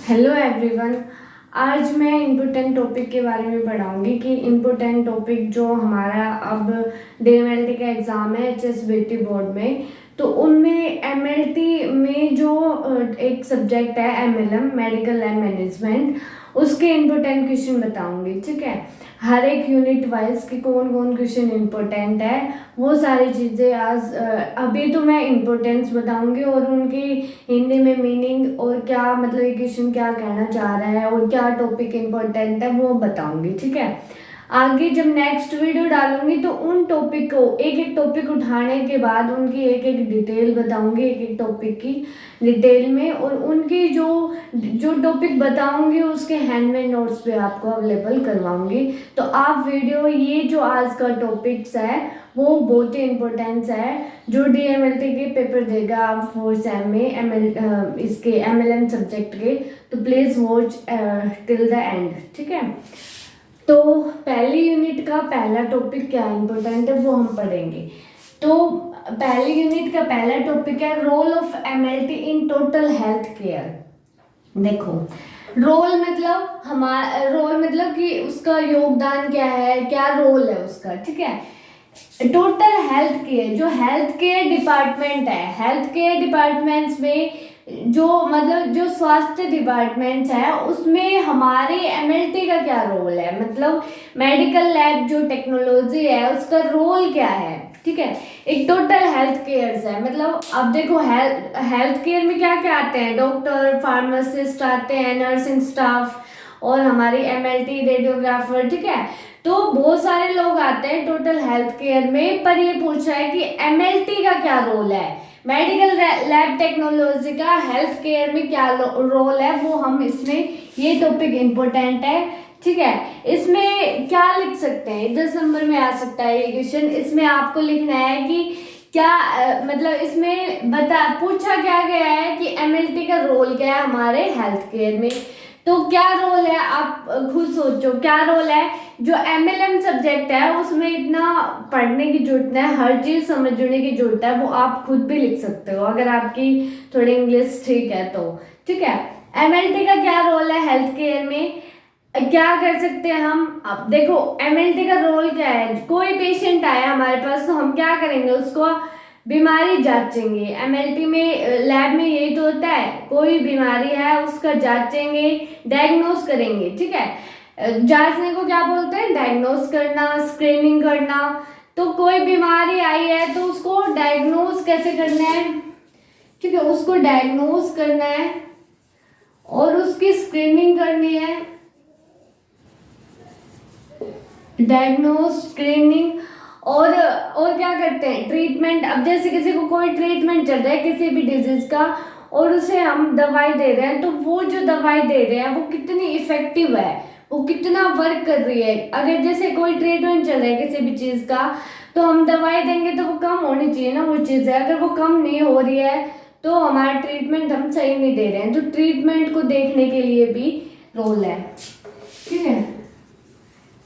Hello everyone. आज मैं important topic के बारे में पढ़ाऊंगी कि इम्पोर्टेंट टॉपिक जो हमारा अब डीएमएलटी का एग्ज़ाम है एचएसबीटी बोर्ड में, तो उनमें एमएलटी में जो एक सब्जेक्ट है एमएलएम मेडिकल लैब मैनेजमेंट, उसके इम्पोर्टेंट क्वेश्चन बताऊंगी। ठीक है, हर एक यूनिट वाइज कि कौन कौन क्वेश्चन इम्पोर्टेंट है, वो सारी चीज़ें आज अभी तो मैं इम्पोर्टेंस बताऊंगी और उनकी हिंदी में मीनिंग और क्या मतलब ये क्वेश्चन क्या कहना चाह रहा है और क्या टॉपिक इम्पोर्टेंट है वो बताऊंगी। ठीक है, आगे जब नेक्स्ट वीडियो डालूंगी तो उन टॉपिक को एक एक टॉपिक उठाने के बाद उनकी एक एक डिटेल बताऊंगी, एक एक टॉपिक की डिटेल में, और उनकी जो जो टॉपिक बताऊंगी उसके हैंडमेड नोट्स भी आपको अवेलेबल करवाऊंगी। तो आप वीडियो ये जो आज का टॉपिक्स है वो बहुत ही इम्पोर्टेंस है जो डीएमएलटी के पेपर देगा आप 4 सेम में इसके एमएलएम सब्जेक्ट के, तो please watch till the end. ठीक है, तो पहली यूनिट का पहला टॉपिक क्या इम्पोर्टेंट है वो हम पढ़ेंगे। तो पहली यूनिट का पहला टॉपिक है role of MLT in total health care. देखो, रोल मतलब कि उसका योगदान क्या है, क्या रोल है उसका। ठीक है, टोटल हेल्थ केयर, जो हेल्थ केयर डिपार्टमेंट है, हेल्थ केयर डिपार्टमेंट्स में जो स्वास्थ्य डिपार्टमेंट्स है उसमें हमारे एमएलटी का क्या रोल है, मतलब मेडिकल लैब जो टेक्नोलॉजी है उसका रोल क्या है। ठीक है, एक टोटल हेल्थ केयर है, मतलब अब देखो हेल्थ केयर में क्या क्या आते हैं, डॉक्टर, फार्मासिस्ट आते हैं, नर्सिंग स्टाफ और हमारी एमएलटी रेडियोग्राफर। ठीक है, तो बहुत सारे लोग आते हैं टोटल हेल्थ केयर में, पर ये पूछा है कि एमएलटी का क्या रोल है, मेडिकल लैब टेक्नोलॉजी का हेल्थ केयर में क्या रोल है, वो हम इसमें ये टॉपिक इम्पोर्टेंट है। ठीक है, इसमें क्या लिख सकते हैं, 10 नंबर में आ सकता है ये क्वेश्चन। इसमें आपको लिखना है कि क्या मतलब इसमें पूछा क्या गया है कि एमएलटी का रोल क्या है हमारे हेल्थ केयर में। तो क्या रोल है, आप खुद सोचो क्या रोल है। जो एमएलएम सब्जेक्ट है उसमें इतना पढ़ने की जरूरत है, हर चीज समझने की जरूरत है, वो आप खुद भी लिख सकते हो अगर आपकी थोड़ी इंग्लिश ठीक है तो। ठीक है, एमएलटी का क्या रोल है हेल्थ केयर में, क्या कर सकते हैं हम। अब देखो एमएलटी का रोल क्या है, कोई पेशेंट आया हमारे पास तो हम क्या करेंगे, उसको बीमारी जांचेंगे। एमएलटी में लैब में यही तो होता है, कोई बीमारी है उसका जांचेंगे, डायग्नोस करेंगे। ठीक है, जांचने को क्या बोलते हैं, डायग्नोस करना, स्क्रीनिंग करना। तो कोई बीमारी आई है तो उसको डायग्नोस कैसे करना है। ठीक है, उसको डायग्नोस करना है और उसकी स्क्रीनिंग करनी है, डायग्नोस, स्क्रीनिंग और क्या करते हैं, ट्रीटमेंट। अब जैसे किसी को कोई ट्रीटमेंट चल रहा है किसी भी डिजीज का और उसे हम दवाई दे रहे हैं, तो वो जो दवाई दे रहे हैं वो कितनी इफेक्टिव है, वो कितना वर्क कर रही है। अगर जैसे कोई ट्रीटमेंट चल रहा है किसी भी चीज का तो हम दवाई देंगे तो वो कम होनी चाहिए ना वो चीज़ है, अगर वो कम नहीं हो रही है तो हमारा ट्रीटमेंट हम सही नहीं दे रहे हैं। तो ट्रीटमेंट को देखने के लिए भी रोल है। ठीक है,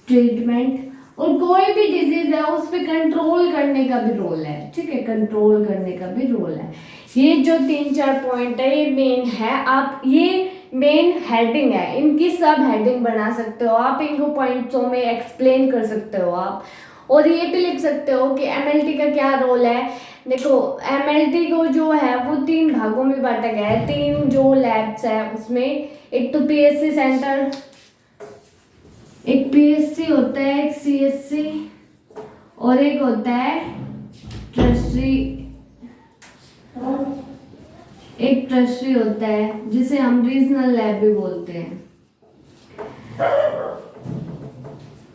ट्रीटमेंट और कोई भी डिजीज है उस पर कंट्रोल करने का भी रोल है। ठीक है, कंट्रोल करने का भी रोल है। ये जो 3-4 पॉइंट है ये मेन है, आप ये मेन हेडिंग है, इनकी सब हेडिंग बना सकते हो आप, इनको पॉइंट्सों में एक्सप्लेन कर सकते हो आप, और ये भी लिख सकते हो कि एमएलटी का क्या रोल है। देखो एमएलटी को जो है वो 3 भागों में बांटा गया है, 3 जो लैब्स है उसमें, एक तो पीएससी सेंटर, एक पीएससी होता है, एक सीएससी और एक होता है ट्रस्टी, एक ट्रस्टी होता है जिसे हम रीजनल लैब भी बोलते हैं।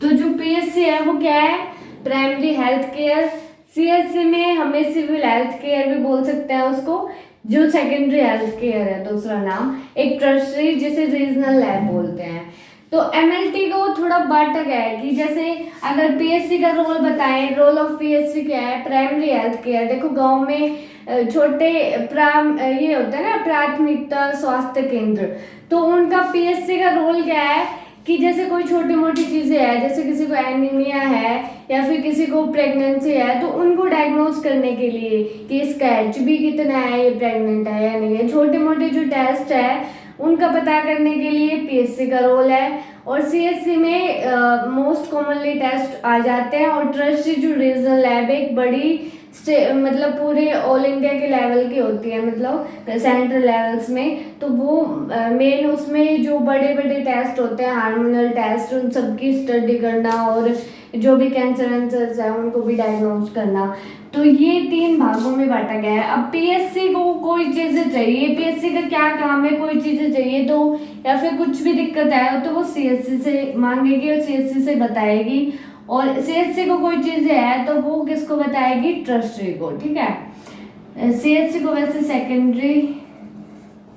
तो जो पीएससी है वो क्या है, प्राइमरी हेल्थ केयर। सीएससी में हमें सिविल हेल्थ केयर भी बोल सकते हैं उसको, जो सेकेंडरी हेल्थ केयर है दूसरा नाम, एक ट्रस्टी जिसे रीजनल लैब बोलते हैं। तो एमएलटी को थोड़ा बांटा गया है कि जैसे अगर पीएससी का रोल बताएं, रोल ऑफ पीएससी क्या है, प्राइमरी हेल्थ केयर। देखो गांव में छोटे ये होता है ना प्राथमिकता स्वास्थ्य केंद्र, तो उनका पीएससी का रोल क्या है कि जैसे कोई छोटी मोटी चीज़ें हैं, जैसे किसी को एनीमिया है या फिर किसी को प्रेगनेंसी है, तो उनको डायग्नोस करने के लिए कि इसका एचबी कितना है, ये प्रेग्नेंट है या नहीं है, छोटे मोटे जो टेस्ट है उनका पता करने के लिए पीएससी का रोल है। और सीएससी में मोस्ट कॉमनली टेस्ट आ जाते हैं। और ट्रस्ट जो रीजनल लैब एक बड़ी मतलब पूरे ऑल इंडिया के लेवल की होती है, मतलब सेंट्रल लेवल्स में, तो वो मेन उसमें जो बड़े बड़े टेस्ट होते हैं, हार्मोनल टेस्ट, उन सबकी स्टडी करना और जो भी कैंसर वैंसर्स है उनको भी डायग्नोज करना। तो ये 3 भागों में बांटा गया है। अब पीएससी को कोई चीज़ें चाहिए, पीएससी का क्या काम है, कोई चीज़ें चाहिए तो या फिर कुछ भी दिक्कत आए तो वो सीएससी से मांगेगी और सीएससी से बताएगी। और सीएससी को कोई चीज़ है तो वो किसको बताएगी, ट्रस्टी को। ठीक है, सीएससी को वैसे सेकेंडरी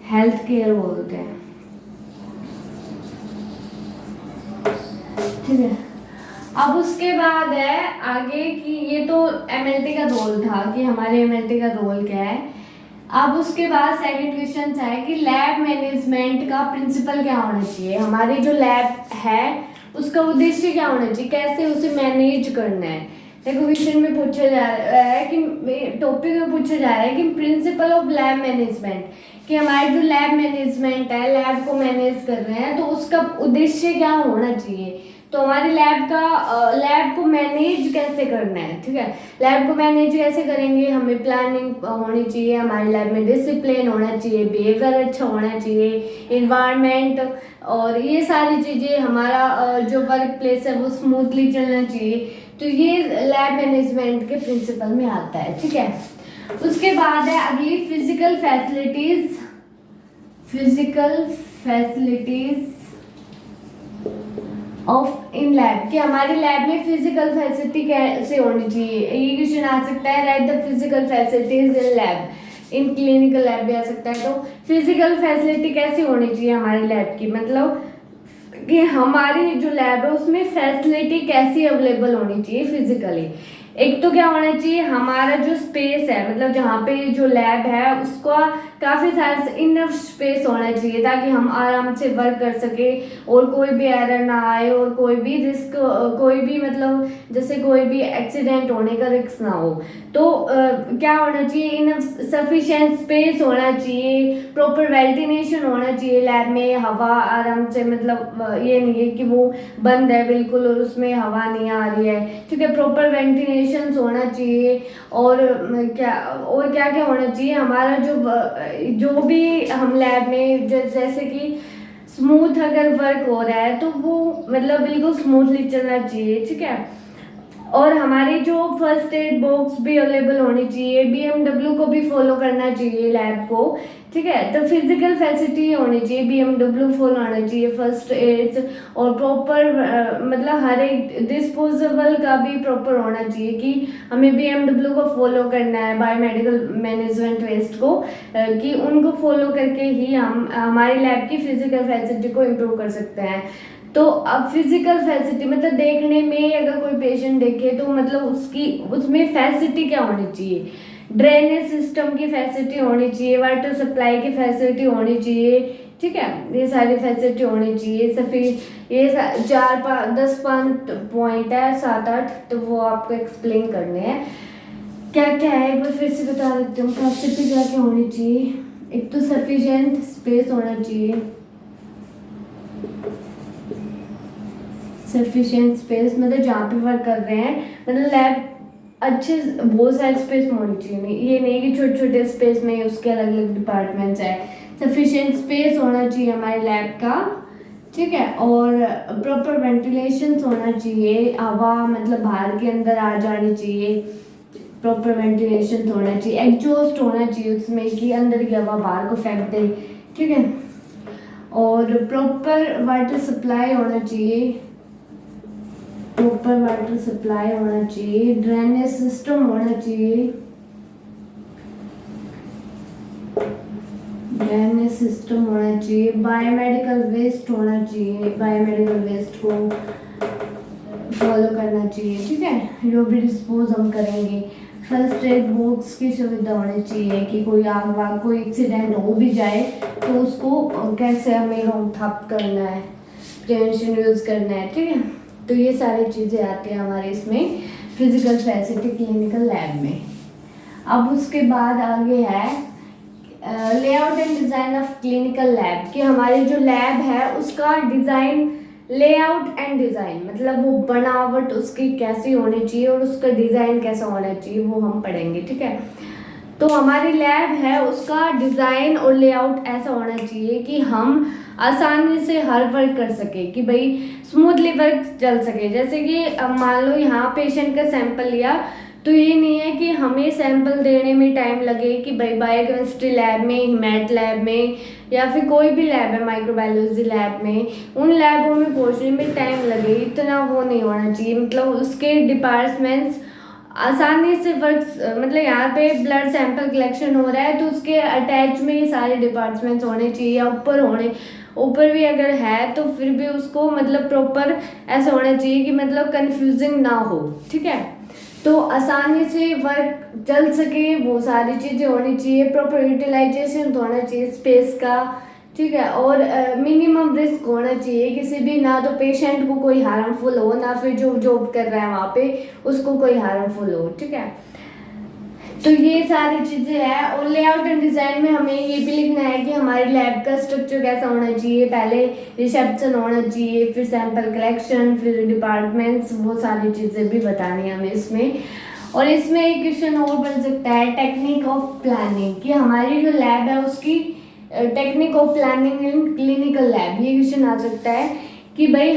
हेल्थ केयर बोलते हैं। ठीक है, अब उसके बाद है आगे कि ये तो एमएलटी का रोल था कि हमारे एमएलटी का रोल क्या है। अब उसके बाद सेकंड क्वेश्चन है कि लैब मैनेजमेंट का प्रिंसिपल क्या होना चाहिए। हमारी जो लैब है उसका उद्देश्य क्या होना चाहिए, कैसे उसे मैनेज करना है। देखो क्वेश्चन में पूछा जा रहा है कि टॉपिक में पूछा जा रहा है कि प्रिंसिपल ऑफ लैब मैनेजमेंट, कि हमारे जो लैब मैनेजमेंट है, लैब को मैनेज कर रहे हैं तो उसका उद्देश्य क्या होना चाहिए। तो हमारी लैब को मैनेज कैसे करना है। ठीक है, लैब को मैनेज कैसे करेंगे, हमें प्लानिंग होनी चाहिए, हमारी लैब में डिसिप्लिन होना चाहिए, बिहेवियर अच्छा होना चाहिए, इन्वायरमेंट और ये सारी चीज़ें, हमारा जो वर्क प्लेस है वो स्मूथली चलना चाहिए। तो ये लैब मैनेजमेंट के प्रिंसिपल में आता है। ठीक है, उसके बाद है अगली physical facilities of in lab, कि हमारी लैब में फिजिकल फैसिलिटी कैसे होनी चाहिए। ये क्वेश्चन आ सकता है, right the physical facilities in lab, in clinical lab भी आ सकता है। तो फिजिकल फैसिलिटी कैसी होनी चाहिए हमारी लैब की, मतलब कि हमारी जो लैब है उसमें फैसिलिटी कैसी अवेलेबल होनी चाहिए फिजिकली। एक तो क्या होना चाहिए, हमारा जो स्पेस है, मतलब जहाँ पे जो लैब है उसका काफ़ी सारा इनफ स्पेस होना चाहिए ताकि हम आराम से वर्क कर सके और कोई भी एरर ना आए और कोई भी रिस्क, कोई भी मतलब जैसे कोई भी एक्सीडेंट होने का रिस्क ना हो। तो क्या होना चाहिए, इनफ सफिशिएंट स्पेस होना चाहिए, प्रॉपर वेंटिलेशन होना चाहिए लैब में, हवा आराम से, मतलब ये नहीं है कि वो बंद है बिल्कुल और उसमें हवा नहीं आ रही है। ठीक है, प्रॉपर वेंटिलेशन होना चाहिए। और क्या क्या होना चाहिए, हमारा जो भी हम लैब में जैसे कि स्मूथ अगर वर्क हो रहा है तो वो मतलब बिल्कुल स्मूथली चलना चाहिए। ठीक है, और हमारी जो फर्स्ट एड बॉक्स भी अवेलेबल होनी चाहिए, बीएमडब्ल्यू को भी फॉलो करना चाहिए लैब को। ठीक है, तो फिजिकल फैसिलिटी होनी चाहिए, बीएमडब्ल्यू फॉलो होना चाहिए, फर्स्ट एड्स और प्रॉपर मतलब हर एक डिस्पोजेबल का भी प्रॉपर होना चाहिए कि हमें बीएमडब्ल्यू को फॉलो करना है, बायोमेडिकल मैनेजमेंट वेस्ट को, कि उनको फॉलो करके ही हम हमारी लैब की फिजिकल फैसिलिटी को इम्प्रूव कर सकते हैं। तो अब फिजिकल फैसिलिटी मतलब देखने में अगर कोई पेशेंट देखे तो मतलब उसमें फैसिलिटी क्या होनी चाहिए, ड्रेनेज सिस्टम की फैसिलिटी होनी चाहिए, वाटर सप्लाई की फैसिलिटी होनी चाहिए। ठीक है, ये सारी फैसिलिटी होनी चाहिए। ये 4-10 पॉइंट है, 7-8, तो वो आपको एक्सप्लेन करने हैं क्या क्या है। एक बार फिर से बता देती हूँ, फैसिलिटी क्या क्या होनी चाहिए। एक तो सफिशिएंट स्पेस होना चाहिए, सफिशिएंट स्पेस मतलब जहाँ पे वर्क कर रहे हैं, मतलब लैब अच्छे बहुत सारे स्पेस में होनी चाहिए, नहीं ये नहीं कि छोटे छोटे स्पेस में उसके अलग अलग डिपार्टमेंट्स है। सफिशिएंट स्पेस होना चाहिए हमारे लैब का। ठीक है, और प्रॉपर वेंटिलेशन होना चाहिए, हवा मतलब बाहर के अंदर आ जानी चाहिए, प्रॉपर वेंटिलेशन होना चाहिए, एग्जॉस्ट होना चाहिए उसमें कि अंदर की हवा बाहर को फेंक दे। ठीक है, और प्रॉपर वाटर सप्लाई होना चाहिए, प्रॉपर वाटर सप्लाई होना चाहिए, ड्रेनेज सिस्टम होना चाहिए, ड्रेनेज सिस्टम होना चाहिए, बायोमेडिकल वेस्ट होना चाहिए, बायोमेडिकल वेस्ट को फॉलो करना चाहिए। ठीक है, जो भी डिस्पोज हम करेंगे, फर्स्ट एड बॉक्स की सुविधा होनी चाहिए कि कोई आग वाग कोई एक्सीडेंट हो भी जाए तो उसको कैसे हमें रोकथाम करना है, प्रिवेंशन यूज़ करना है। ठीक है, तो ये सारी चीज़ें आती हैं हमारे इसमें फिजिकल फैसिलिटी क्लिनिकल लैब में। अब उसके बाद आगे है layout and design of clinical lab, कि हमारी जो लैब है उसका डिज़ाइन, लेआउट एंड डिज़ाइन मतलब वो बनावट उसकी कैसी होनी चाहिए और उसका डिज़ाइन कैसा होना चाहिए वो हम पढ़ेंगे, ठीक है। तो हमारी लैब है उसका डिज़ाइन और लेआउट ऐसा होना चाहिए कि हम आसानी से हर वर्क कर सके, कि भाई स्मूथली वर्क चल सके। जैसे कि अब मान लो यहाँ पेशेंट का सैंपल लिया, तो ये नहीं है कि हमें सैंपल देने में टाइम लगे, कि भाई बायोकेमिस्ट्री लैब में, हिमैट लैब में या फिर कोई भी लैब है माइक्रोबायोलॉजी लैब में, उन लैबों में पहुँचने में टाइम लगे, इतना वो नहीं होना चाहिए। मतलब उसके डिपार्टमेंट्स आसानी से वर्क, मतलब यहाँ पे ब्लड सैंपल कलेक्शन हो रहा है तो उसके अटैच में ये सारे डिपार्टमेंट्स होने चाहिए, या ऊपर भी अगर है तो फिर भी उसको मतलब प्रॉपर ऐसा होना चाहिए कि मतलब कंफ्यूजिंग ना हो, ठीक है। तो आसानी से वर्क चल सके वो सारी चीज़ें होनी चाहिए, प्रॉपर यूटिलाइजेशन होना चाहिए स्पेस का, ठीक है। और मिनिमम रिस्क होना चाहिए किसी भी, ना तो पेशेंट को कोई हार्मफुल हो, ना फिर जो जॉब कर रहा है वहाँ पे उसको कोई हार्मफुल हो, ठीक है। तो ये सारी चीज़ें हैं। और लेआउट एंड डिज़ाइन में हमें ये भी लिखना है कि हमारी लैब का स्ट्रक्चर कैसा होना चाहिए, पहले रिसेप्शन होना चाहिए, फिर सैंपल कलेक्शन, फिर डिपार्टमेंट्स, वो सारी चीज़ें भी बतानी है हमें इसमें। और इसमें एक क्वेश्चन और बन सकता है टेक्निक ऑफ प्लानिंग, कि हमारी जो लैब है उसकी technique of planning in clinical lab, ये क्वेश्चन आ सकता है कि भाई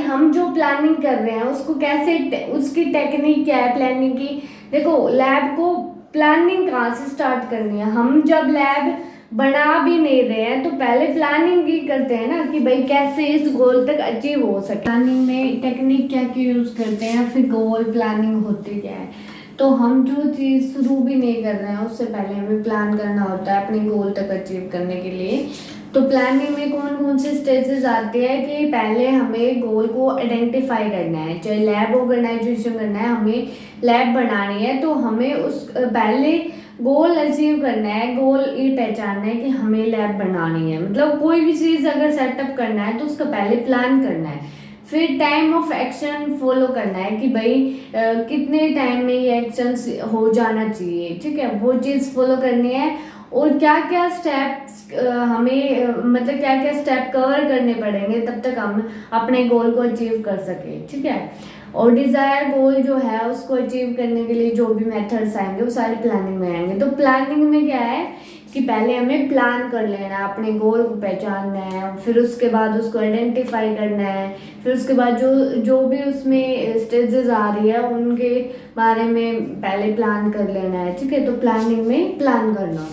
हम जो प्लानिंग कर रहे हैं उसको कैसे, उसकी टेक्निक क्या है प्लानिंग की। देखो लैब को प्लानिंग कहाँ से स्टार्ट करनी है, हम जब लैब बना भी नहीं रहे हैं तो पहले प्लानिंग ही करते हैं ना, कि भाई कैसे इस गोल तक अचीव हो सके। प्लानिंग में टेक्निक क्या क्या यूज़ करते हैं, फिर गोल प्लानिंग होती क्या है। तो हम जो चीज़ शुरू भी नहीं कर रहे हैं उससे पहले हमें प्लान करना होता है अपने गोल तक अचीव करने के लिए। तो प्लानिंग में कौन कौन से स्टेजेस आते हैं, कि पहले हमें गोल को आइडेंटिफाई करना है, चाहे लैब ऑर्गेनाइजेशन करना है, हमें लैब बनानी है तो हमें उस पहले गोल अचीव करना है, गोल ये पहचानना है कि हमें लैब बनानी है। मतलब कोई भी चीज़ अगर सेटअप करना है तो उसका पहले प्लान करना है, फिर टाइम ऑफ एक्शन फॉलो करना है कि भाई कितने टाइम में ये एक्शन हो जाना चाहिए, ठीक है, वो चीज़ फॉलो करनी है। और क्या क्या स्टेप्स हमें मतलब क्या क्या स्टेप कवर करने पड़ेंगे तब तक हम अपने गोल को अचीव कर सके, ठीक है। और डिज़ायर गोल जो है उसको अचीव करने के लिए जो भी मेथड्स आएंगे वो सारे प्लानिंग में आएंगे। तो प्लानिंग में क्या है कि पहले हमें प्लान कर लेना है, अपने गोल को पहचानना है, फिर उसके बाद उसको आइडेंटिफाई करना है, फिर उसके बाद जो भी उसमें स्टेजेस आ रही है उनके बारे में पहले प्लान कर लेना है, ठीक है। तो प्लानिंग में प्लान करना,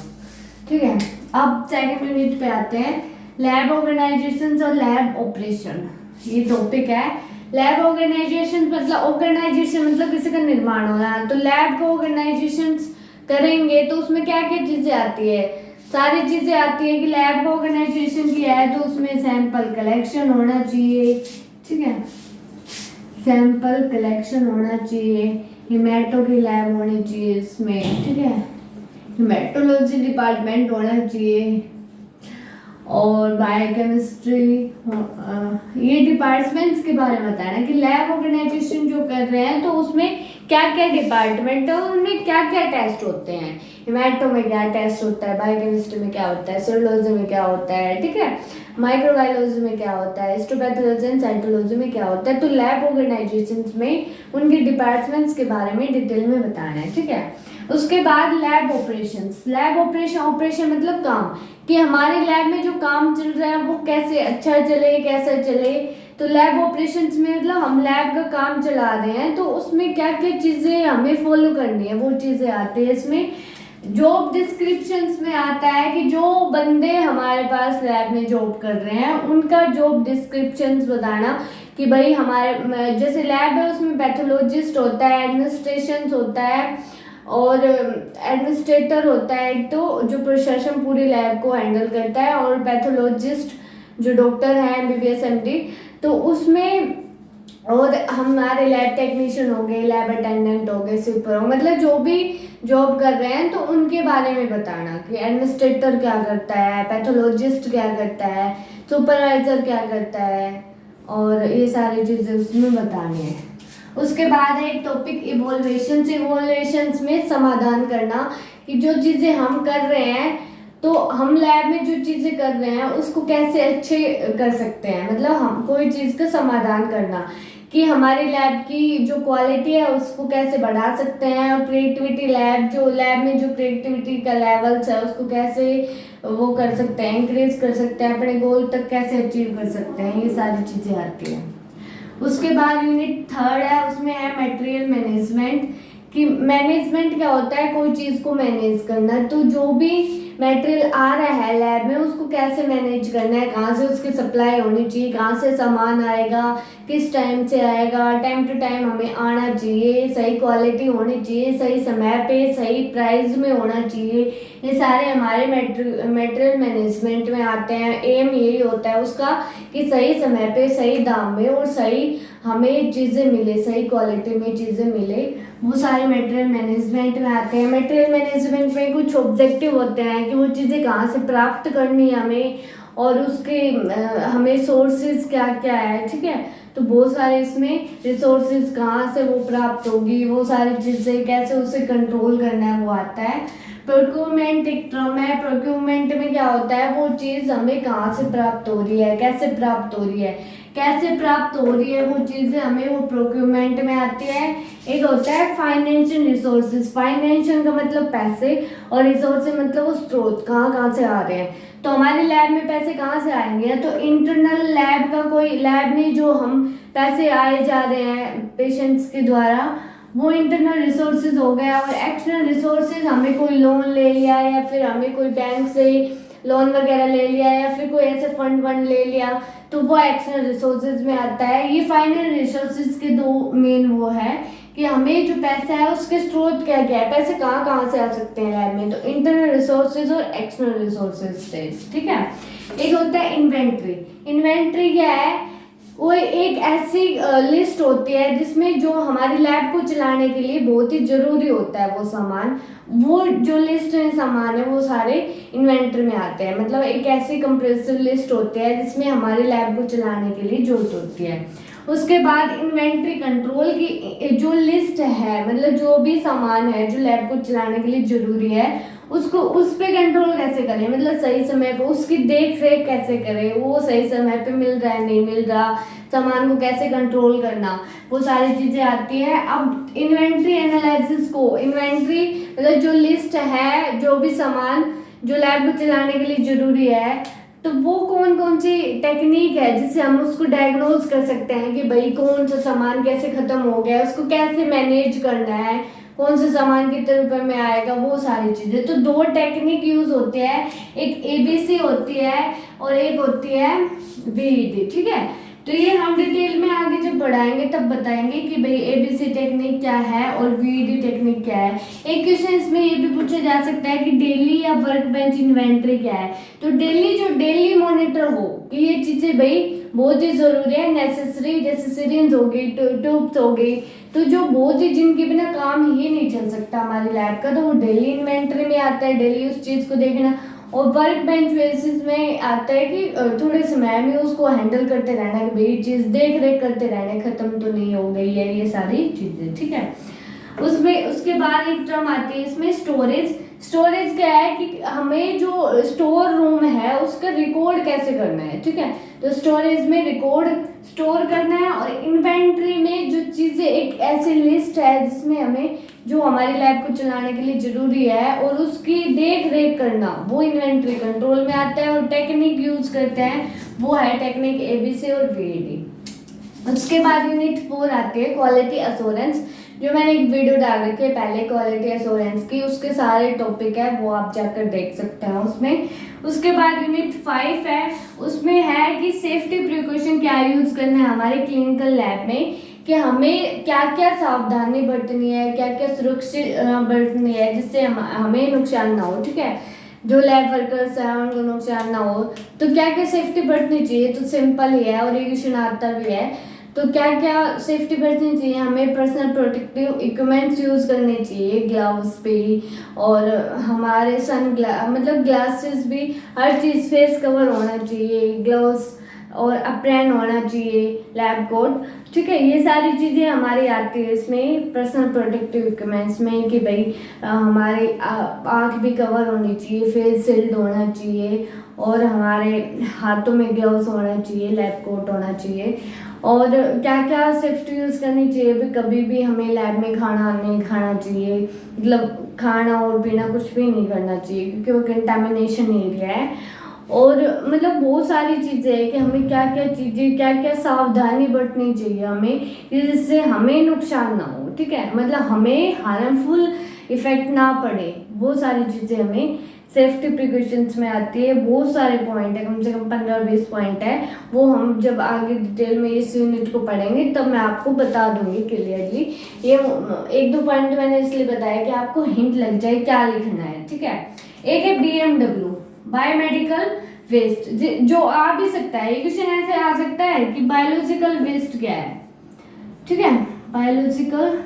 ठीक है। अब सेकंड यूनिट पे आते हैं, लैब ऑर्गेनाइजेशन और लैब ऑपरेशन, ये टॉपिक है। लैब ऑर्गेनाइजेशन मतलब किसी का निर्माण हो रहा है, तो लैब को ऑर्गेनाइजेशन करेंगे तो उसमें क्या क्या चीज़ें आती है, सारी चीज़ें आती है। कि लैब को ऑर्गेनाइजेशन किया है तो उसमें सैंपल कलेक्शन होना चाहिए, ठीक है, सैंपल कलेक्शन होना चाहिए, हिमैटो की लैब होनी चाहिए इसमें, ठीक है, हिमैटोलॉजी डिपार्टमेंट होना चाहिए, और बायोकेमिस्ट्री, ये डिपार्टमेंट्स के बारे में बताना कि लैब ऑर्गेनाइजेशन जो कर रहे हैं तो उसमें क्या क्या डिपार्टमेंट है, उनमें क्या क्या टेस्ट होते हैं, हिमैटो में क्या टेस्ट होता है, बायोकेमिस्ट्री में क्या होता है, सेरोलॉजी में क्या होता है, ठीक है, माइक्रोबायोलॉजी में क्या होता है, हिस्टोपैथोलॉजी एंड साइटोलॉजी में क्या होता है। तो लैब ऑर्गेनाइजेशन में उनके डिपार्टमेंट्स के बारे में डिटेल में बताना है, ठीक है। उसके बाद लैब ऑपरेशंस, लैब ऑपरेशन मतलब काम, कि हमारे लैब में जो काम चल रहा है वो कैसे अच्छा चले, कैसा चले। तो लैब ऑपरेशंस में मतलब हम लैब का काम चला रहे हैं तो उसमें क्या क्या चीज़ें हमें फॉलो करनी है वो चीज़ें आती है इसमें। जॉब डिस्क्रिप्शंस में आता है कि जो बंदे हमारे पास लैब में जॉब कर रहे हैं उनका जॉब डिस्क्रिप्शंस बताना, कि भाई हमारे जैसे लैब है उसमें पैथोलॉजिस्ट होता है, एडमिनिस्ट्रेशन होता है और एडमिनिस्ट्रेटर होता है एक, तो जो प्रशासन पूरी लैब को हैंडल करता है, और पैथोलॉजिस्ट जो डॉक्टर हैं एमबीबीएस एमडी, तो उसमें और हमारे लैब टेक्नीशियन हो गए, लैब अटेंडेंट हो गए, स्वीपर हो, मतलब जो भी जॉब कर रहे हैं तो उनके बारे में बताना कि एडमिनिस्ट्रेटर क्या करता है, पैथोलॉजिस्ट क्या करता है, सुपरवाइजर क्या करता है, और ये सारी चीज़ें उसमें बतानी है। उसके बाद है एक टॉपिक इवोल्यूशंस में समाधान करना, कि जो चीज़ें हम कर रहे हैं तो हम लैब में जो चीज़ें कर रहे हैं उसको कैसे अच्छे कर सकते हैं, मतलब हम कोई चीज़ का समाधान करना कि हमारी लैब की जो क्वालिटी है उसको कैसे बढ़ा सकते हैं, और क्रिएटिविटी लैब में जो क्रिएटिविटी का लेवल्स है उसको कैसे वो कर सकते हैं, इंक्रीज कर सकते हैं, अपने गोल तक कैसे अचीव कर सकते हैं, ये सारी चीज़ें आती हैं। उसके बाद यूनिट थर्ड है, उसमें है मटेरियल मैनेजमेंट। कि मैनेजमेंट क्या होता है, कोई चीज़ को मैनेज करना। तो जो भी मटेरियल आ रहा है लैब में उसको कैसे मैनेज करना है, कहाँ से उसकी सप्लाई होनी चाहिए, कहाँ से सामान आएगा, किस टाइम से आएगा, टाइम टू टाइम हमें आना चाहिए, सही क्वालिटी होनी चाहिए, सही समय पे सही प्राइस में होना चाहिए। ये सारे हमारे मटेरियल मैनेजमेंट में आते हैं। एम यही होता है उसका कि सही समय पे सही दाम में और सही हमें चीज़ें मिले, सही क्वालिटी में चीज़ें मिले, वो सारे मटेरियल मैनेजमेंट में आते हैं। मटेरियल मैनेजमेंट में कुछ ऑब्जेक्टिव होते हैं कि वो चीज़ें कहाँ से प्राप्त करनी है हमें, और उसके हमें सोर्सेज क्या क्या है, ठीक है। तो बहुत सारे इसमें रिसोर्सेज कहाँ से वो प्राप्त होगी, वो सारी चीज़ें कैसे उसे कंट्रोल करना है, वो आता है। प्रोक्यूरमेंट एक टर्म है। प्रोक्यूरमेंट में क्या होता है, वो चीज़ हमें कहाँ से प्राप्त हो रही है, कैसे प्राप्त हो रही है, कैसे प्राप्त हो रही है, वो चीज़ें हमें वो प्रोक्यूरमेंट में आती है। एक होता है फाइनेंशियल रिसोर्सेज। फाइनेंशियल का मतलब पैसे, और रिसोर्सेज मतलब वो स्रोत कहाँ कहाँ से आ रहे हैं। तो हमारे लैब में पैसे कहाँ से आएंगे, तो इंटरनल लैब का कोई लैब में जो हम पैसे आए जा रहे हैं पेशेंट्स के द्वारा, वो इंटरनल रिसोर्सेज हो गया। और एक्सटर्नल रिसोर्सेज हमें कोई लोन ले लिया, या फिर हमें कोई बैंक से लोन वगैरह ले लिया, या फिर कोई ऐसे फंड ले लिया, तो वो एक्सटर्नल रिसोर्सेज में आता है। ये फाइनल रिसोर्सेज के दो मेन वो है कि हमें जो पैसा है उसके स्रोत क्या क्या है, पैसे कहाँ कहाँ से आ सकते हैं लैब में। तो इंटरनल रिसोर्सेज और एक्सटर्नल रिसोर्सेज से, ठीक है। एक होता है इन्वेंट्री। इन्वेंट्री क्या है, वो एक ऐसी लिस्ट होती है जिसमें जो हमारी लैब को चलाने के लिए बहुत ही ज़रूरी होता है वो सामान, वो जो लिस्ट में सामान है वो सारे इन्वेंट्री में आते हैं। मतलब एक ऐसी कंप्रेसिव लिस्ट होती है जिसमें हमारी लैब को चलाने के लिए जरूरत होती है। उसके बाद इन्वेंट्री कंट्रोल की जो लिस्ट है, मतलब जो भी सामान है जो लैब को चलाने के लिए ज़रूरी है, उसको उस पर कंट्रोल कैसे करें, मतलब सही समय पे उसकी देख रेख कैसे करें, वो सही समय पे मिल रहा है नहीं मिल रहा, सामान को कैसे कंट्रोल करना, वो सारी चीज़ें आती है। अब इन्वेंट्री एनालिसिस को, इन्वेंट्री मतलब जो लिस्ट है जो भी सामान जो लैब को चलाने के लिए ज़रूरी है, तो वो कौन कौन सी टेक्निक है जिससे हम उसको डायग्नोज कर सकते हैं कि भाई कौन सा सामान कैसे ख़त्म हो गया, उसको कैसे मैनेज करना है, कौन सा सामान कितने रुपए में आएगा, वो सारी चीज़ें। तो दो टेक्निक यूज होती है, एक एबीसी होती है और एक होती है वीईडी, ठीक है। तो ये हम डिटेल में आगे जब बढ़ाएंगे तब बताएंगे कि भाई एबीसी टेक्निक क्या है और वीईडी टेक्निक क्या है। एक क्वेश्चन इसमें ये भी पूछा जा सकता है कि डेली या वर्क बेंच इन्वेंट्री क्या है। तो डेली जो डेली मॉनिटर हो कि ये चीज़ें भाई बहुत ही ज़रूरी है, नेसेसरी, जैसे सिरिंज हो गई, ट्यूब्स हो गई, तो जो बहुत ही जिनके बिना काम ही नहीं चल सकता हमारी लैब का, तो वो डेली इन्वेंट्री में आता है, डेली उस चीज़ को देखना। और वर्क बेंच बेसिस में आता है कि थोड़े समय में उसको हैंडल करते रहना कि भाई चीज़ देख रेख करते रहना, खत्म तो नहीं हो गई है, ये सारी चीज़ें, ठीक है। उसमें उसके बाद एक टर्म आती है इसमें स्टोरेज। स्टोरेज क्या है कि हमें जो स्टोर रूम है उसका रिकॉर्ड कैसे करना है, ठीक है। तो स्टोरेज में रिकॉर्ड स्टोर करना है, और इन्वेंट्री में जो चीज़ें एक ऐसी लिस्ट है जिसमें हमें जो हमारी लैब को चलाने के लिए ज़रूरी है और उसकी देख रेख करना, वो इन्वेंट्री कंट्रोल में आता है। और टेक्निक यूज करते हैं वो है टेक्निक एबीसी और वीईडी। उसके बाद यूनिट 4 आती है क्वालिटी एश्योरेंस, जो मैंने एक वीडियो डाल रखी है पहले क्वालिटी एश्योरेंस की, उसके सारे टॉपिक है वो आप जाकर देख सकते हैं उसमें। उसके बाद यूनिट 5 है, उसमें है कि सेफ्टी प्रिकॉशन क्या यूज़ करना है हमारे क्लिनिकल लैब में, कि हमें क्या क्या सावधानी बरतनी है, क्या क्या सुरक्षित बरतनी है जिससे हमें नुकसान ना हो, ठीक है। जो लैब वर्कर्स हैं उनको नुकसान ना हो, तो क्या क्या सेफ्टी बरतनी चाहिए, तो सिंपल ही है और ये क्वेश्चन आता भी है। तो क्या क्या सेफ्टी बरतनी चाहिए, हमें पर्सनल प्रोटेक्टिव इक्विपमेंट्स यूज़ करने चाहिए, ग्लव्स भी, और हमारे मतलब ग्लासेस भी, हर चीज़ फेस कवर होना चाहिए, ग्लव्स और अप्रेन होना चाहिए, लैब कोट, ठीक है। ये सारी चीज़ें हमारी आती है इसमें पर्सनल प्रोटेक्टिव इक्विपमेंट्स में कि भाई हमारी आँख भी कवर होनी चाहिए, फेस शील्ड होना चाहिए और हमारे हाथों में ग्लव्स होना चाहिए, लैब कोट होना चाहिए। और क्या क्या सेफ्टी यूज़ करनी चाहिए भी, कभी भी हमें लैब में खाना नहीं खाना चाहिए, मतलब खाना और पीना कुछ भी नहीं करना चाहिए क्योंकि वो कंटामिनेशन एरिया है। और मतलब बहुत सारी चीज़ें हैं कि हमें क्या क्या चीज़ें, क्या क्या सावधानी बरतनी चाहिए हमें जिससे हमें नुकसान ना हो, ठीक है, मतलब हमें हार्मफुल इफेक्ट ना पड़े। बहुत सारी चीज़ें हमें सेफ्टी प्रिकॉशंस में आती है, बहुत सारे पॉइंट है, कम से कम 15-20 पॉइंट है। वो हम जब आगे डिटेल में इस यूनिट को पढ़ेंगे तब मैं आपको बता दूंगी क्लियरली। ये 1-2 पॉइंट मैंने इसलिए बताया कि आपको हिंट लग जाए क्या लिखना है, ठीक है। एक है BMW, बायोमेडिकल वेस्ट, जो आ भी सकता है, ये क्वेश्चन ऐसे आ सकता है कि बायोलॉजिकल वेस्ट क्या है, ठीक है, बायोलॉजिकल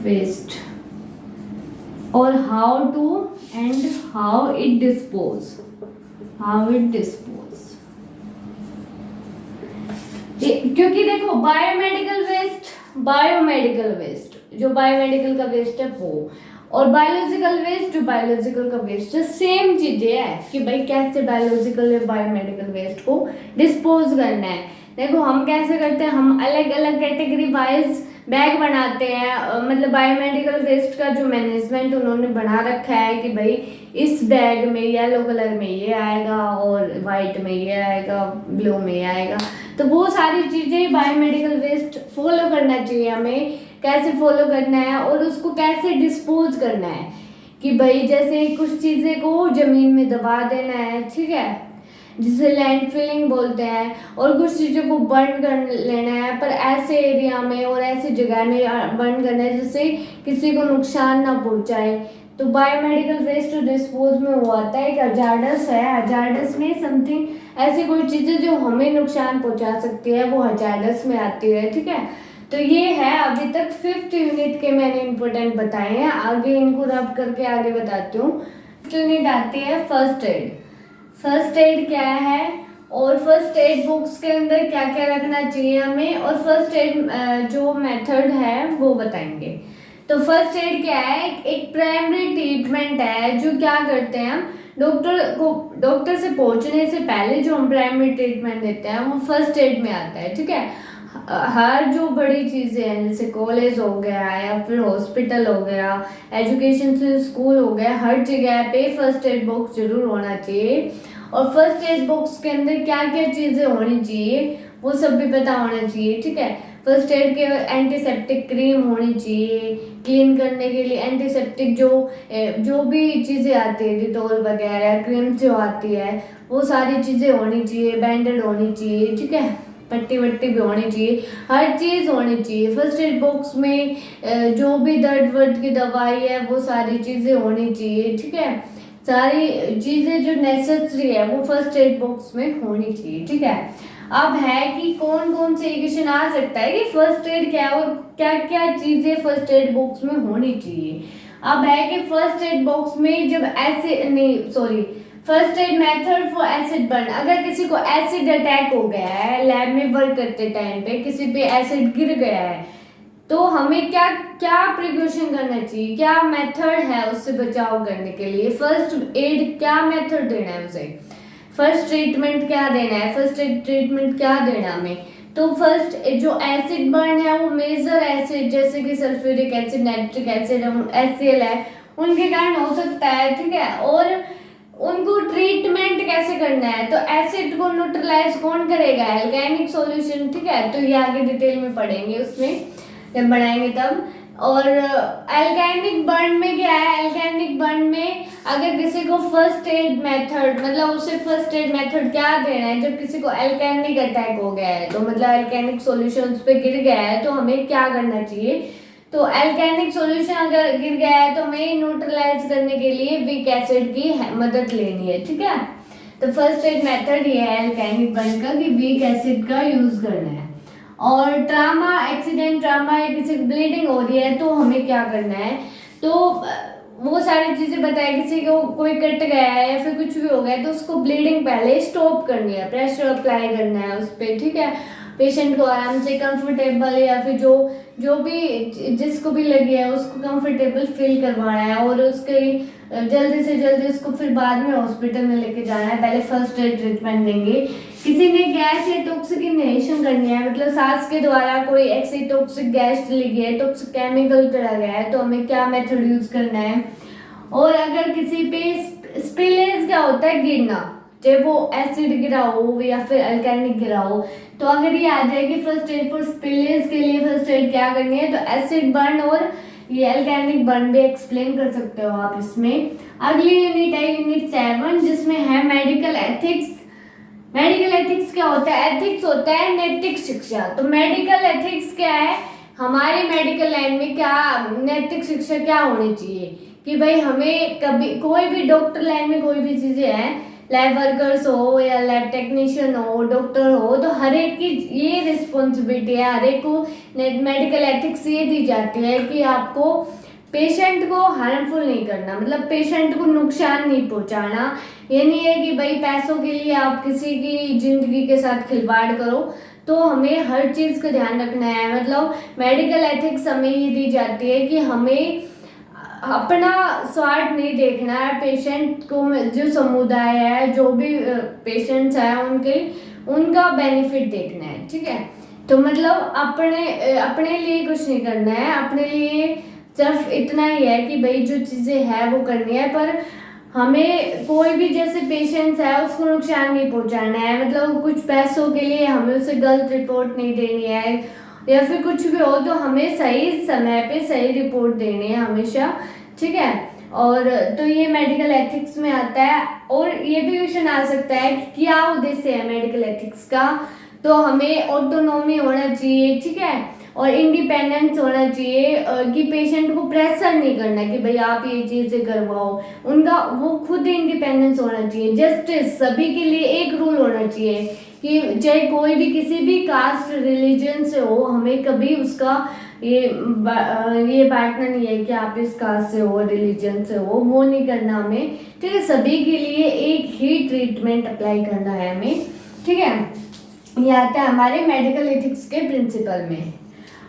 वेस्ट और how to and how it dispose, क्योंकि देखो बायोमेडिकल वेस्ट जो बायोमेडिकल का वेस्ट है वो, और बायोलॉजिकल वेस्ट जो बायोलॉजिकल का वेस्ट है, सेम चीजें है कि भाई कैसे बायोलॉजिकल या बायोमेडिकल वेस्ट को डिस्पोज करना है। देखो हम कैसे करते हैं, हम अलग अलग कैटेगरी वाइज बैग बनाते हैं, मतलब बायोमेडिकल वेस्ट का जो मैनेजमेंट उन्होंने बना रखा है कि भाई इस बैग में येलो कलर में ये आएगा और वाइट में ये आएगा, ब्लू में ये आएगा। तो वो सारी चीज़ें बायोमेडिकल वेस्ट फॉलो करना चाहिए हमें, कैसे फॉलो करना है और उसको कैसे डिस्पोज करना है कि भाई जैसे कुछ चीज़ें को ज़मीन में दबा देना है, ठीक है, जिसे लैंड फिलिंग बोलते हैं, और कुछ चीज़ों को बर्न कर लेना है पर ऐसे एरिया में और ऐसी जगह में बर्न करना है जिससे किसी को नुकसान ना पहुंचाए। तो बायोमेडिकल वेस्ट डिस्पोज में वो आता है कि हजार्डस है, हजार्डस में समथिंग ऐसी कोई चीज़ें जो हमें नुकसान पहुंचा सकती है वो हजार्डस में आती है, ठीक है। तो ये है अभी तक 5th यूनिट के मैंने इंपॉर्टेंट बताए हैं, आगे इनको रब करके आगे बताती हूँ। यूनिट आती है फर्स्ट एड। फर्स्ट एड क्या है और फर्स्ट एड बुक्स के अंदर क्या क्या रखना चाहिए हमें, और फर्स्ट एड जो मेथड है वो बताएंगे। तो फर्स्ट एड क्या है, एक प्राइमरी ट्रीटमेंट है जो क्या करते हैं हम डॉक्टर से पहुंचने से पहले जो हम प्राइमरी ट्रीटमेंट देते हैं वो फर्स्ट एड में आता है, ठीक है। हर जो बड़ी चीज़ें हैं जैसे कॉलेज हो गया या फिर हॉस्पिटल हो गया, एजुकेशन से स्कूल हो गया, हर जगह पे फर्स्ट एड बॉक्स जरूर होना चाहिए। और फर्स्ट एड बॉक्स के अंदर क्या क्या चीज़ें होनी चाहिए वो सब भी पता होना चाहिए, ठीक है। फर्स्ट एड के एंटीसेप्टिक क्रीम होनी चाहिए, क्लीन करने के लिए एंटीसेप्टिक जो भी चीज़ें आती है, डिटॉल वगैरह क्रीम जो आती है वो सारी चीज़ें होनी चाहिए, बैंडेड होनी चाहिए, ठीक है, पट्टी वट्टी भी होनी चाहिए, हर चीज़ होनी चाहिए फर्स्ट एड बॉक्स में। जो भी दर्द वर्द की दवाई है वो सारी चीज़ें होनी चाहिए, ठीक है। सारी चीज़ें जो नेसेसरी है वो फर्स्ट एड बॉक्स में होनी चाहिए, ठीक है। अब है कि कौन कौन से क्वेश्चन आ सकता है कि फर्स्ट एड क्या है और क्या क्या चीज़ें फर्स्ट एड बॉक्स में होनी चाहिए। अब है कि फर्स्ट एड बॉक्स में जब first aid method for acid burn, अगर किसी को एसिड अटैक हो गया है लैब में वर्क करते टाइम पे किसी पे एसिड गिर गया है तो हमें क्या क्या प्रिकॉशन करना चाहिए, क्या मेथड है उससे बचाव करने के लिए, फर्स्ट एड क्या मेथड देना है उसे, फर्स्ट ट्रीटमेंट क्या देना है, फर्स्ट एड ट्रीटमेंट क्या देना हमें। तो फर्स्ट जो एसिड बर्न है वो मेजर एसिड जैसे कि sulphuric acid, nitric acid, HCl है, उनके कारण हो सकता है, ठीक है। और उनको ट्रीटमेंट कैसे करना है, तो एसिड को न्यूट्रलाइज कौन करेगा, एल्केनिक सॉल्यूशन, ठीक है। तो ये आगे डिटेल में पढ़ेंगे उसमें जब बनाएंगे तब। और एल्केनिक बर्न में क्या है, एल्केनिक बर्न में अगर किसी को फर्स्ट एड मेथड मतलब उसे फर्स्ट एड मेथड क्या देना है जब किसी को एल्केनिक अटैक हो गया है, तो मतलब एल्केनिक सॉल्यूशंस पे गिर गया है तो हमें क्या करना चाहिए। तो एल्केनिक सॉल्यूशन अगर गिर गया है तो हमें न्यूट्रलाइज करने के लिए वीक एसिड की मदद लेनी है, ठीक है। तो फर्स्ट एड मेथड ये है एल्केनिक बर्न का कि वीक एसिड का यूज करना है। और ट्रामा, एक्सीडेंट ट्रामा या किसी ब्लीडिंग हो रही है तो हमें क्या करना है, तो वो सारी चीज़ें बताए। किसी को कोई कट गया है या फिर कुछ भी हो गया है तो उसको ब्लीडिंग पहले स्टॉप करनी है, प्रेशर अप्लाई करना है उस पर, ठीक है। पेशेंट को आराम से कंफर्टेबल या फिर जो भी जिसको भी लगी है उसको कंफर्टेबल फील करवाना है, और उसके जल्दी से जल्दी उसको फिर बाद में हॉस्पिटल में लेके जाना है। पहले फर्स्ट एड ट्रीटमेंट देंगे। किसी ने गैस या टॉक्सिक इनहेलेशन करनी है, मतलब सांस के द्वारा कोई ऐसी टॉक्सिक गैस चली गई है, टॉक्सिक केमिकल चला गया है, तो हमें क्या मेथड यूज करना है। और अगर किसी पे स्पिलेज क्या होता है, गिरना, चाहे वो एसिड गिरा हो या फिर अल्केनिक गिरा हो, तो अगर ये आ जाए कि फर्स्ट एड फॉर स्पिलेज के लिए फर्स्ट एड क्या करनी है, तो एसिड बर्न और ये अल्केनिक बर्न भी एक्सप्लेन कर सकते हो आप इसमें। अगली यूनिट है यूनिट 7, जिसमें है मेडिकल एथिक्स। मेडिकल एथिक्स क्या होता है? एथिक्स होता है नैतिक शिक्षा। तो मेडिकल एथिक्स क्या है? हमारे मेडिकल लाइन में क्या नैतिक शिक्षा क्या होनी चाहिए कि भाई हमें कभी कोई भी डॉक्टर लाइन में कोई भी चीजें हैं, लैब वर्कर्स हो या लैब टेक्नीशियन हो, डॉक्टर हो, तो हर एक की ये रिस्पॉन्सिबिलिटी है, हर एक को मेडिकल एथिक्स ये दी जाती है कि आपको पेशेंट को हार्मफुल नहीं करना, मतलब पेशेंट को नुकसान नहीं पहुंचाना। ये नहीं है कि भाई पैसों के लिए आप किसी की जिंदगी के साथ खिलवाड़ करो। तो हमें हर चीज़ का ध्यान रखना है, मतलब मेडिकल एथिक्स हमें ये दी जाती है कि हमें अपना स्वार्थ नहीं देखना है, पेशेंट को जो समुदाय है, जो भी पेशेंट्स हैं उनका बेनिफिट देखना है, ठीक है। तो मतलब अपने लिए कुछ नहीं करना है, अपने लिए सिर्फ इतना ही है कि भाई जो चीज़ें हैं वो करनी है, पर हमें कोई भी जैसे पेशेंट्स है उसको नुकसान नहीं पहुंचाना है, मतलब कुछ पैसों के लिए हमें उसे गलत रिपोर्ट नहीं देनी है, या फिर कुछ भी हो तो हमें सही समय पे सही रिपोर्ट देनी है हमेशा, ठीक है। और तो ये मेडिकल एथिक्स में आता है। और ये भी क्वेश्चन आ सकता है कि क्या उद्देश्य है मेडिकल एथिक्स का, तो हमें ऑटोनॉमी होना चाहिए, ठीक है, और इंडिपेंडेंस होना चाहिए, कि पेशेंट को प्रेशर नहीं करना कि भाई आप ये चीज़ें करवाओ, उनका वो खुद इंडिपेंडेंस होना चाहिए। जस्टिस, सभी के लिए एक रूल होना चाहिए कि चाहे कोई भी किसी भी कास्ट रिलीजन से हो, हमें कभी उसका ये बांटना नहीं है कि आप इस कास्ट से हो, रिलीजन से हो, वो नहीं करना हमें, ठीक है। सभी के लिए एक ही ट्रीटमेंट अप्लाई करना है हमें, ठीक है। ये आता है हमारे मेडिकल एथिक्स के प्रिंसिपल में।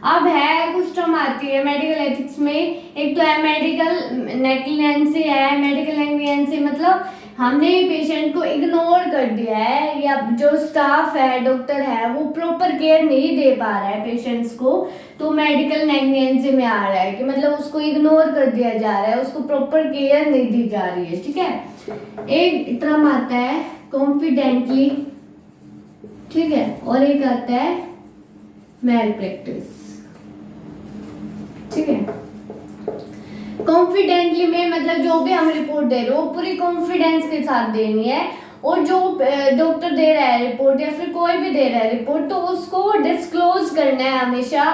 अब है कुछ टर्म आती है मेडिकल एथिक्स में, एक तो है मेडिकल नेग्लिजेंसी है। मेडिकल नेग्लिजेंसी मतलब हमने पेशेंट को इग्नोर कर दिया है, या जो स्टाफ है, डॉक्टर है, वो प्रॉपर केयर नहीं दे पा रहा है पेशेंट्स को, तो मेडिकल नेग्लिजेंसी में आ रहा है कि मतलब उसको इग्नोर कर दिया जा रहा है, उसको प्रॉपर केयर नहीं दी जा रही है, ठीक है। एक टर्म आता है कॉन्फिडेंटली, ठीक है, और एक आता है मैल प्रैक्टिस, ठीक है। कॉन्फिडेंटली में मतलब जो भी हम रिपोर्ट दे रहे हो पूरी कॉन्फिडेंस के साथ देनी है, और जो डॉक्टर दे रहा है रिपोर्ट या फिर कोई भी दे रहा है रिपोर्ट, तो उसको डिस्क्लोज करना है हमेशा।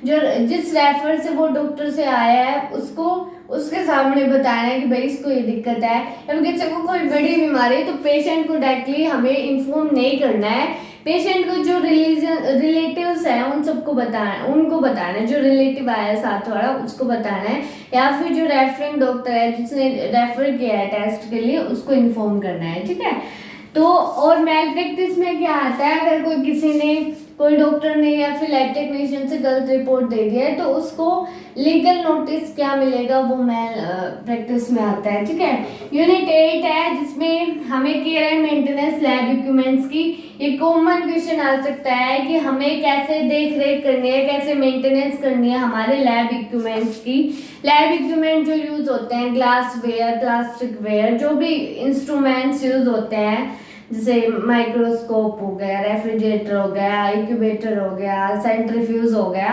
जो जिस रेफर से वो डॉक्टर से आया है उसको उसके सामने बताना है कि भाई इसको ये दिक्कत है, या फिर किसी को कोई बड़ी बीमारी है तो पेशेंट को डायरेक्टली हमें इन्फॉर्म नहीं करना है। पेशेंट को जो रिलेटिव्स हैं उन सबको उनको बताना है, जो रिलेटिव आया है साथ वाला उसको बताना है, या फिर जो रेफरिंग डॉक्टर है जिसने रेफर किया है टेस्ट के लिए उसको इन्फॉर्म करना है, ठीक है। तो और मैल प्रैक्टिस में क्या आता है, अगर कोई डॉक्टर ने या फिर लैब टेक्नीशियन से गलत रिपोर्ट दे दिया है तो उसको लीगल नोटिस क्या मिलेगा, वो मैल प्रैक्टिस में आता है, ठीक है। यूनिट 8 है जिसमें हमें care and maintenance lab equipments की एक कॉमन क्वेश्चन आ सकता है कि हमें कैसे देख रेख करनी है, कैसे मेंटेनेंस करनी है हमारे लैब इक्विपमेंट्स की। लैब इक्विपमेंट जो यूज होते हैं, ग्लास वेयर, प्लास्टिक वेयर, जो भी इंस्ट्रूमेंट्स यूज होते हैं, जैसे माइक्रोस्कोप हो गया, रेफ्रिजरेटर हो गया, इंक्यूबेटर हो गया, सेंट्रीफ्यूज हो गया,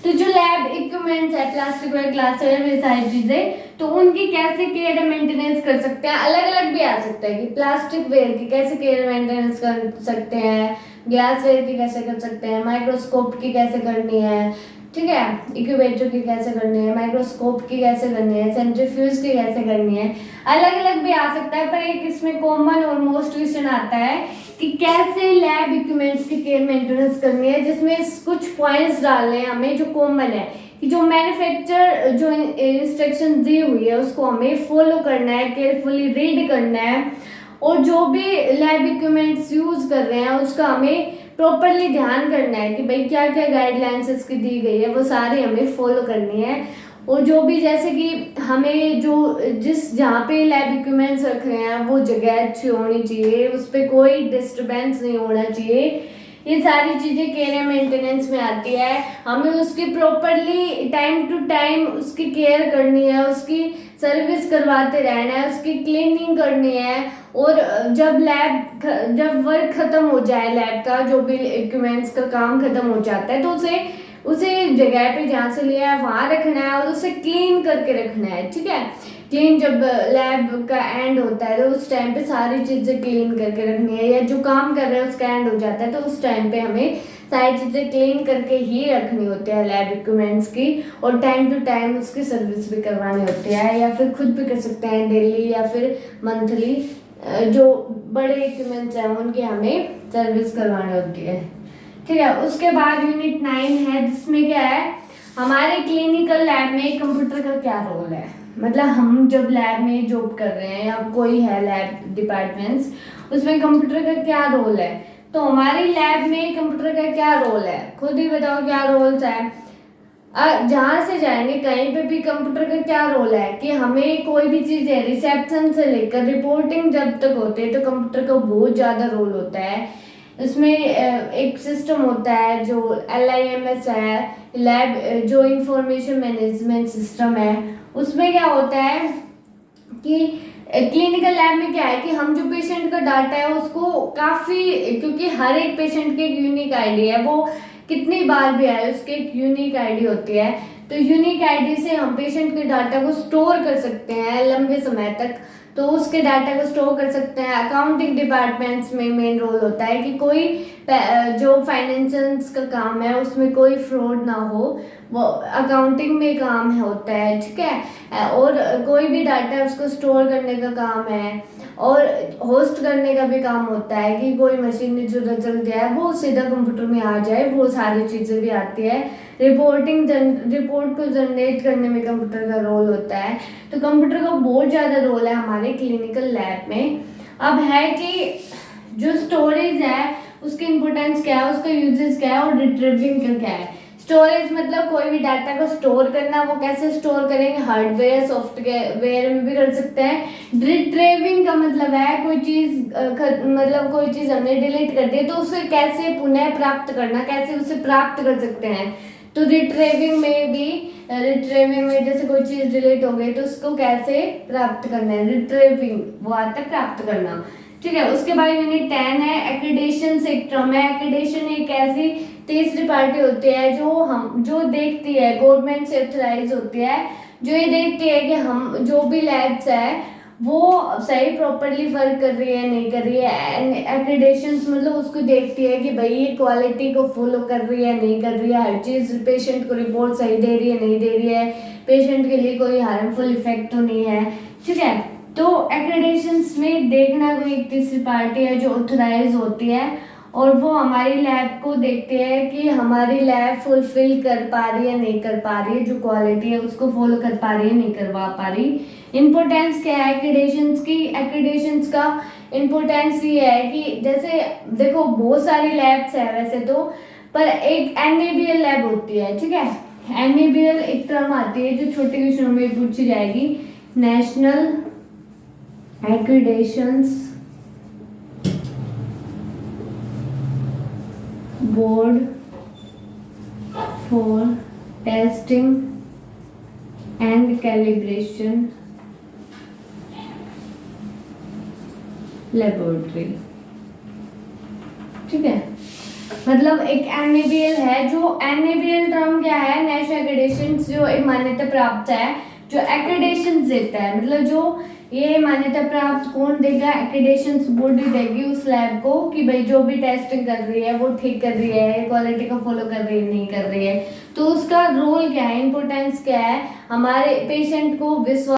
तो जो लैब इक्विपमेंट्स है, प्लास्टिक वेयर, ग्लास वेयर, ये सारी चीजें, तो उनकी कैसे केयर मेंटेनेंस कर सकते हैं। अलग अलग भी आ सकता है कि प्लास्टिक वेयर की कैसे केयर मेंटेनेंस कर सकते हैं, ग्लास वेयर की कैसे कर सकते हैं, माइक्रोस्कोप की कैसे करनी है, ठीक है। इक्यूबेटर की कैसे करनी है, माइक्रोस्कोप की कैसे करनी है, सेंट्रीफ्यूज की कैसे करनी है, अलग अलग भी आ सकता है, पर एक इसमें कॉमन और मोस्ट क्वेश्चन आता है कि कैसे लैब इक्विपमेंट्स की केयर मेंटेनेंस करनी है, जिसमें कुछ पॉइंट्स डालने हैं हमें जो कॉमन है कि जो मैन्युफैक्चर जो इंस्ट्रक्शन दी हुई है उसको हमें फॉलो करना है, केयरफुली रीड करना है, और जो भी लैब इक्विपमेंट्स यूज कर रहे हैं उसका हमें प्रॉपरली ध्यान करना है कि भाई क्या क्या गाइडलाइंस इसकी दी गई है वो सारी हमें फॉलो करनी है। और जो भी जैसे कि हमें जो जिस जहाँ पे लैब इक्विपमेंट्स रख रहे हैं वो जगह अच्छी होनी चाहिए, उस पर कोई डिस्टरबेंस नहीं होना चाहिए, ये सारी चीज़ें केयर एंड मेंटेनेंस में आती है। हमें उसकी प्रॉपरली टाइम टू टाइम उसकी केयर करनी है, उसकी सर्विस करवाते रहना है, उसकी क्लीनिंग करनी है, और जब वर्क खत्म हो जाए लैब का, जो भी इक्विपमेंट्स का काम खत्म हो जाता है, तो उसे जगह पे जहाँ से लिया है वहाँ रखना है और उसे क्लीन करके रखना है। ठीक है, क्लीन जब लैब का एंड होता है तो उस टाइम पे सारी चीज़ें क्लीन करके रखनी है, या जो काम कर रहे हैं उसका एंड हो जाता है तो उस टाइम पे हमें सारी चीज़ें क्लीन करके ही रखनी होती है लैब इक्विपमेंट्स की, और टाइम टू टाइम उसकी सर्विस भी करवानी होती है, या फिर खुद भी कर सकते हैं डेली या फिर मंथली। जो बड़े इक्विपमेंट्स हैं उनकी हमें सर्विस करवानी होती है। ठीक है, उसके बाद यूनिट 9 है, जिसमें क्या है, हमारे क्लिनिकल लैब में कंप्यूटर का क्या रोल है। मतलब हम जब लैब में जॉब कर रहे हैं या कोई है लैब डिपार्टमेंट्स, उसमें कंप्यूटर का क्या रोल है। तो हमारी लैब में कंप्यूटर का क्या रोल है, खुद ही बताओ क्या रोल्स है। जहाँ से जाएंगे कहीं पे भी कंप्यूटर का क्या रोल है कि हमें कोई भी चीज़ है, रिसेप्शन से लेकर रिपोर्टिंग जब तक होती है तो कंप्यूटर का बहुत ज़्यादा रोल होता है। इसमें एक सिस्टम होता है जो LIMS है, लैब जो इंफॉर्मेशन मैनेजमेंट सिस्टम है, उसमें क्या होता है कि क्लिनिकल लैब में क्या है कि हम जो पेशेंट का डाटा है उसको काफ़ी, क्योंकि हर एक पेशेंट की एक यूनिक आईडी है, वो कितनी बार भी आए उसकी एक यूनिक आईडी होती है, तो यूनिक आईडी से हम पेशेंट के डाटा को स्टोर कर सकते हैं लंबे समय तक, तो उसके डाटा को स्टोर कर सकते हैं। अकाउंटिंग डिपार्टमेंट्स में मेन रोल होता है कि कोई जो फाइनेंशियल्स का काम है उसमें कोई फ्रॉड ना हो, वो अकाउंटिंग में काम है होता है। ठीक है, और कोई भी डाटा उसको स्टोर करने का काम है, और होस्ट करने का भी काम होता है कि कोई मशीन जो रिजल्ट दिया है वो सीधा कंप्यूटर में आ जाए, वो सारी चीज़ें भी आती है। रिपोर्ट को जनरेट करने में कंप्यूटर का रोल होता है। तो कंप्यूटर का बहुत ज़्यादा रोल है हमारे क्लिनिकल लैब में। अब है कि जो स्टोरेज है उसकी इम्पोर्टेंस क्या है, उसका यूजेस क्या है, और रिट्रीविंग का क्या है। स्टोरेज मतलब कोई भी डाटा को स्टोर करना, वो कैसे स्टोर करेंगे, हार्डवेयर सॉफ्टवेयर में भी कर सकते हैं। रिट्रीविंग का मतलब है कोई चीज़ मतलब कोई चीज़ हमने डिलीट कर दी तो उसे कैसे पुनः प्राप्त करना, कैसे उसे प्राप्त कर सकते हैं। तो रिट्रीविंग में जैसे कोई चीज़ डिलीट हो गई तो उसको कैसे प्राप्त करना है, रिट्रीविंग वो आता है प्राप्त करना। ठीक है, उसके बाद यूनिट 10 है, एक्रीडेशन सेक्टर में। एक्रीडेशन एक ऐसी तीसरी पार्टी होती है जो देखती है, गवर्नमेंट से ऑथराइज होती है, जो ये देखती है कि हम जो भी लैब्स है वो सही प्रॉपरली वर्क कर रही है नहीं कर रही है। एक्रीडेशन मतलब उसको देखती है कि भाई ये क्वालिटी को फॉलो कर रही है नहीं कर रही है, हर चीज़ पेशेंट को रिपोर्ट सही दे रही है नहीं दे रही है, पेशेंट के लिए कोई हार्मफुल इफेक्ट तो नहीं है। ठीक है, तो एक्रेडिटेशंस में देखना कोई एक तीसरी पार्टी है जो ऑथराइज होती है, और वो हमारी लैब को देखती है कि हमारी लैब फुलफिल कर पा रही है नहीं कर पा रही है, जो क्वालिटी है उसको फॉलो कर पा रही है नहीं करवा पा रही। इम्पोर्टेंस क्या है एक्रेडिटेशंस की, एक्रेडिटेशंस का इम्पोर्टेंस ये है कि जैसे देखो बहुत सारी लैब्स है वैसे तो, पर एक NABL लैब होती है। ठीक है, NABL एक टर्म आती है जो छोटे क्वेश्चनों में पूछी जाएगी, national accreditations board for testing and calibration laboratory. ठीक है, मतलब एक NABL है, जो NABL टर्म क्या है, नेशनल एक्रीडेशन जो एक मान्यता प्राप्त है जो एक्रेडिटेशन देता है, मतलब जो ये मान्यता प्राप्त कौन देगा, एक्रेडिटेशन बॉडी देगी उस लैब को कि भाई जो भी टेस्टिंग कर रही है वो ठीक कर रही है, क्वालिटी को फॉलो कर रही है, नहीं कर रही है। तो उसका रोल क्या है, इम्पोर्टेंस क्या है, हमारे पेशेंट को विश्वास